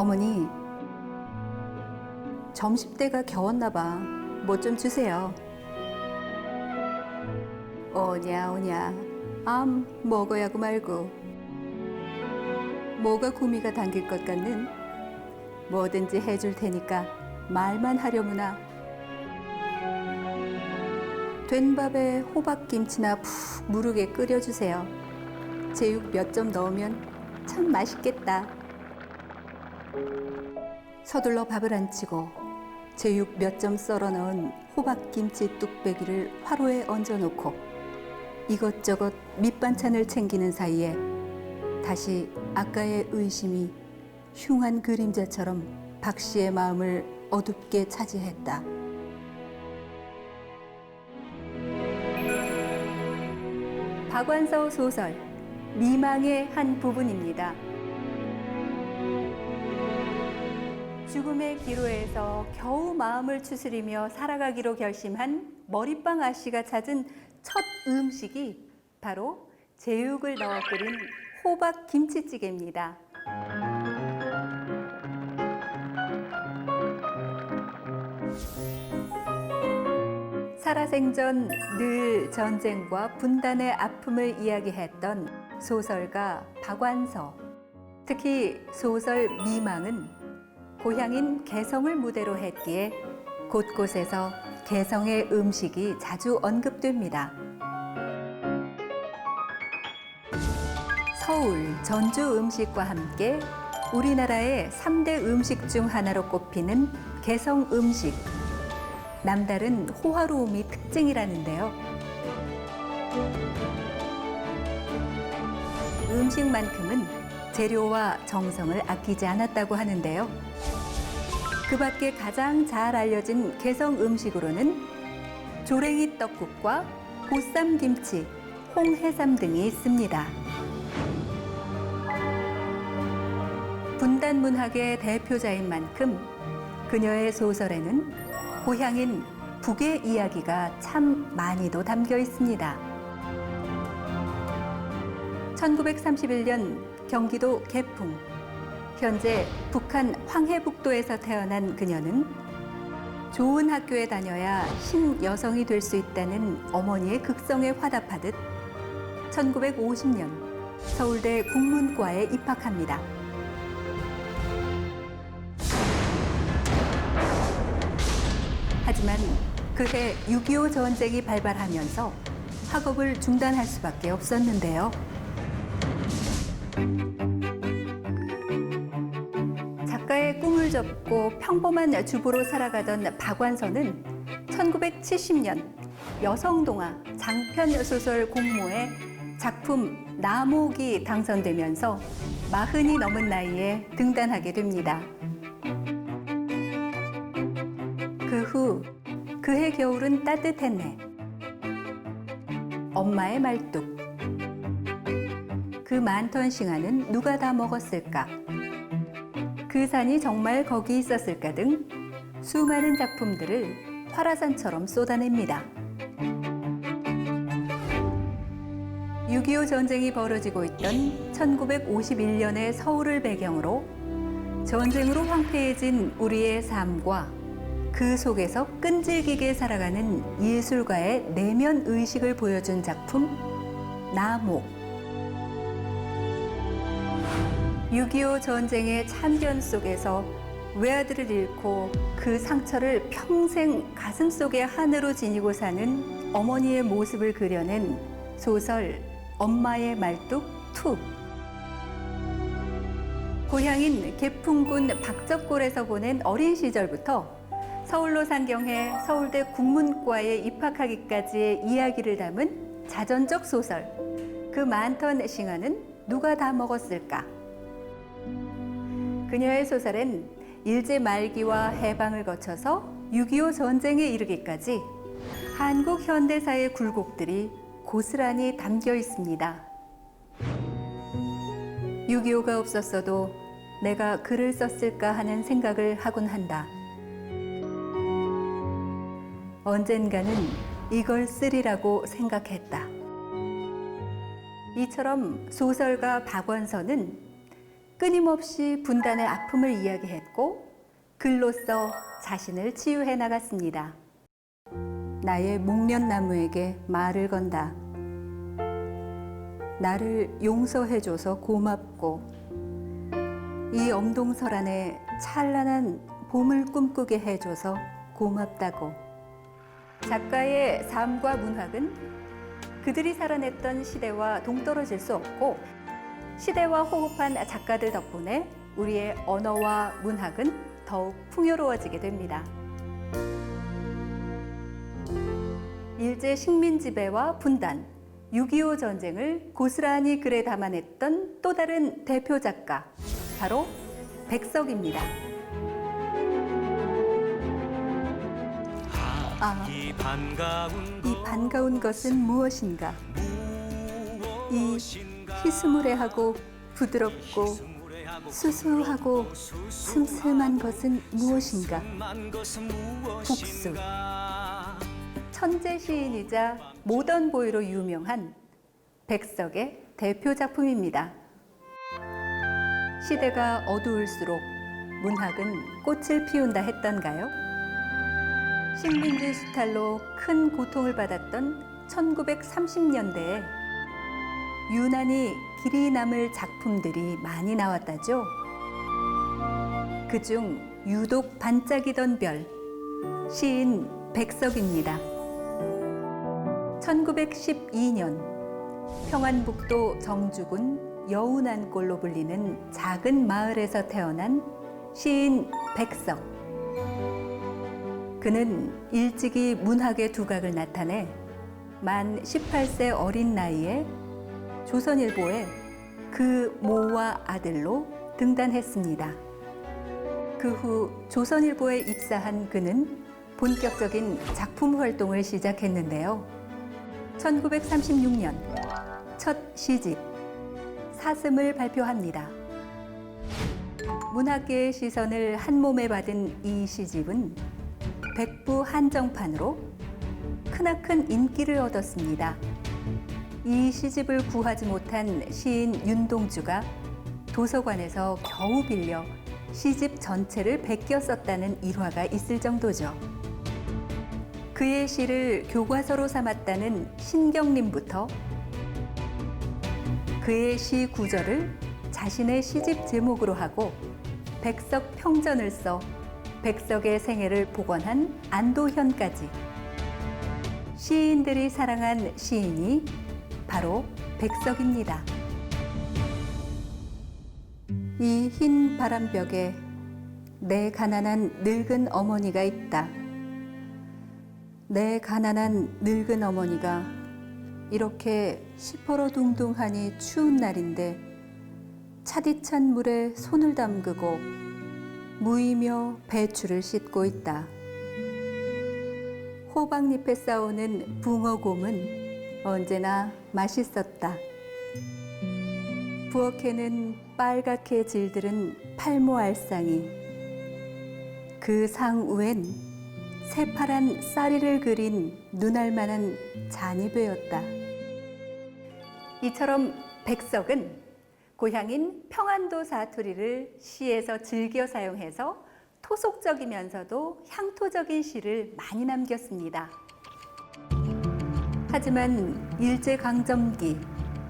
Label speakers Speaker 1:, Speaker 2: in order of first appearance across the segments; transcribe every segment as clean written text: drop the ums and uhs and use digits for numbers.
Speaker 1: 어머니, 점심때가 겨웠나 봐. 뭐 좀 주세요. 오냐 오냐, 암 먹어야고 말고. 뭐가 구미가 당길 것 같는? 뭐든지 해줄 테니까 말만 하려무나. 된 밥에 호박김치나 푹 무르게 끓여주세요. 제육 몇 점 넣으면 참 맛있겠다. 서둘러 밥을 안 치고 제육 몇 점 썰어 넣은 호박김치 뚝배기를 화로에 얹어놓고 이것저것 밑반찬을 챙기는 사이에 다시 아까의 의심이 흉한 그림자처럼 박 씨의 마음을 어둡게 차지했다. 박완서 소설 미망의 한 부분입니다. 죽음의 기로에서 겨우 마음을 추스리며 살아가기로 결심한 머리빵 아씨가 찾은 첫 음식이 바로 제육을 넣어 끓인 호박 김치찌개입니다. 살아생전 늘 전쟁과 분단의 아픔을 이야기했던 소설가 박완서. 특히 소설 미망은 고향인 개성을 무대로 했기에 곳곳에서 개성의 음식이 자주 언급됩니다. 서울, 전주 음식과 함께 우리나라의 3대 음식 중 하나로 꼽히는 개성 음식. 남다른 호화로움이 특징이라는데요. 음식만큼은 재료와 정성을 아끼지 않았다고 하는데요. 그 밖에 가장 잘 알려진 개성 음식으로는 조랭이 떡국과 보쌈김치, 홍해삼 등이 있습니다. 분단 문학의 대표자인 만큼 그녀의 소설에는 고향인 북의 이야기가 참 많이도 담겨 있습니다. 1931년 경기도 개풍, 현재 북한 황해북도에서 태어난 그녀는 좋은 학교에 다녀야 신여성이 될 수 있다는 어머니의 극성에 화답하듯 1950년 서울대 국문과에 입학합니다. 하지만 그해 6.25 전쟁이 발발하면서 학업을 중단할 수밖에 없었는데요. 작가의 꿈을 접고 평범한 주부로 살아가던 박완서는 1970년 여성동화 장편소설 공모에 작품 나목이 당선되면서 40이 넘은 나이에 등단하게 됩니다. 그 후 그해 겨울은 따뜻했네. 엄마의 말뚝. 그 많던 싱아는 누가 다 먹었을까? 그 산이 정말 거기 있었을까 등 수많은 작품들을 활화산처럼 쏟아냅니다. 6.25 전쟁이 벌어지고 있던 1951년의 서울을 배경으로 전쟁으로 황폐해진 우리의 삶과 그 속에서 끈질기게 살아가는 예술가의 내면 의식을 보여준 작품 나목. 6.25 전쟁의 참변 속에서 외아들을 잃고 그 상처를 평생 가슴속에 한으로 지니고 사는 어머니의 모습을 그려낸 소설 엄마의 말뚝 2. 고향인 개풍군 박적골에서 보낸 어린 시절부터 서울로 상경해 서울대 국문과에 입학하기까지의 이야기를 담은 자전적 소설 그 많던 싱아는 누가 다 먹었을까? 그녀의 소설엔 일제 말기와 해방을 거쳐서 6.25 전쟁에 이르기까지 한국 현대사의 굴곡들이 고스란히 담겨 있습니다. 6.25가 없었어도 내가 글을 썼을까 하는 생각을 하곤 한다. 언젠가는 이걸 쓰리라고 생각했다. 이처럼 소설가 박완서는 끊임없이 분단의 아픔을 이야기했고 글로써 자신을 치유해 나갔습니다. 나의 목련나무에게 말을 건다. 나를 용서해줘서 고맙고 이 엄동설 안에 찬란한 봄을 꿈꾸게 해줘서 고맙다고. 작가의 삶과 문학은 그들이 살아냈던 시대와 동떨어질 수 없고 시대와 호흡한 작가들 덕분에 우리의 언어와 문학은 더욱 풍요로워지게 됩니다. 일제 식민 지배와 분단, 6.25 전쟁을 고스란히 글에 담아냈던 또 다른 대표 작가, 바로 백석입니다. 이 반가운 것은 무엇인가? 이 희스무레하고 부드럽고 수수하고 슴슴한 것은 무엇인가? 국수. 천재 시인이자 모던 보이로 유명한 백석의 대표 작품입니다. 시대가 어두울수록 문학은 꽃을 피운다 했던가요? 식민지 수탈로 큰 고통을 받았던 1930년대에 유난히 길이 남을 작품들이 많이 나왔다죠. 그중 유독 반짝이던 별, 시인 백석입니다. 1912년 평안북도 정주군 여운안골로 불리는 작은 마을에서 태어난 시인 백석. 그는 일찍이 문학의 두각을 나타내 만 18세 어린 나이에 조선일보에 그 모와 아들로 등단했습니다. 그 후 조선일보에 입사한 그는 본격적인 작품 활동을 시작했는데요. 1936년 첫 시집 사슴을 발표합니다. 문학계의 시선을 한 몸에 받은 이 시집은 백부 한정판으로 크나큰 인기를 얻었습니다. 이 시집을 구하지 못한 시인 윤동주가 도서관에서 겨우 빌려 시집 전체를 베껴 썼다는 일화가 있을 정도죠. 그의 시를 교과서로 삼았다는 신경림부터 그의 시 구절을 자신의 시집 제목으로 하고 백석 평전을 써 백석의 생애를 복원한 안도현까지 시인들이 사랑한 시인이 바로 백석입니다. 이 흰 바람벽에 내 가난한 늙은 어머니가 있다. 내 가난한 늙은 어머니가 이렇게 시퍼러둥둥하니 추운 날인데 차디찬 물에 손을 담그고 무이며 배추를 씻고 있다. 호박잎에 싸우는 붕어곰은 언제나 맛있었다. 부엌에는 빨갛게 질들은 팔모알상이, 그 상 위엔 새파란 쌀이를 그린 눈알만한 잔이배였다. 이처럼 백석은 고향인 평안도 사투리를 시에서 즐겨 사용해서 토속적이면서도 향토적인 시를 많이 남겼습니다. 하지만 일제강점기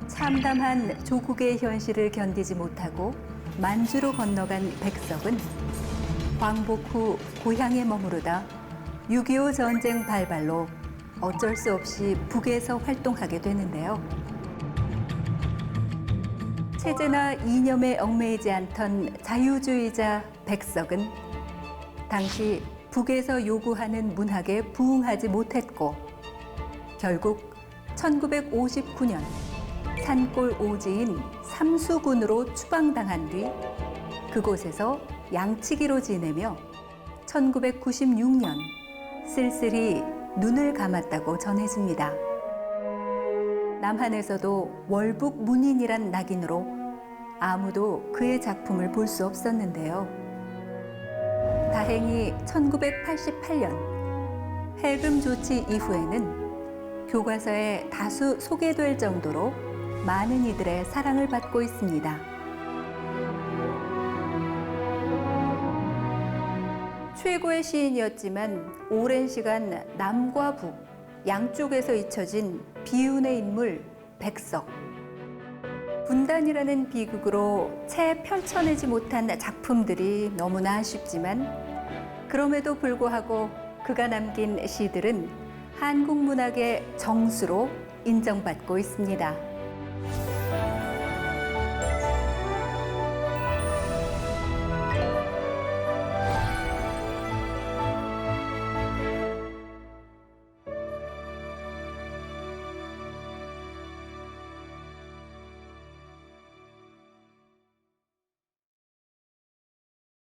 Speaker 1: 참담한 조국의 현실을 견디지 못하고 만주로 건너간 백석은 광복 후 고향에 머무르다 6.25 전쟁 발발로 어쩔 수 없이 북에서 활동하게 되는데요. 체제나 이념에 얽매이지 않던 자유주의자 백석은 당시 북에서 요구하는 문학에 부응하지 못했고 결국 1959년 산골 오지인 삼수군으로 추방당한 뒤 그곳에서 양치기로 지내며 1996년 쓸쓸히 눈을 감았다고 전해집니다. 남한에서도 월북 문인이란 낙인으로 아무도 그의 작품을 볼 수 없었는데요. 다행히 1988년 해금 조치 이후에는 교과서에 다수 소개될 정도로 많은 이들의 사랑을 받고 있습니다. 최고의 시인이었지만 오랜 시간 남과 북 양쪽에서 잊혀진 비운의 인물 백석. 분단이라는 비극으로 채 펼쳐내지 못한 작품들이 너무나 아쉽지만 그럼에도 불구하고 그가 남긴 시들은 한국 문학의 정수로 인정받고 있습니다.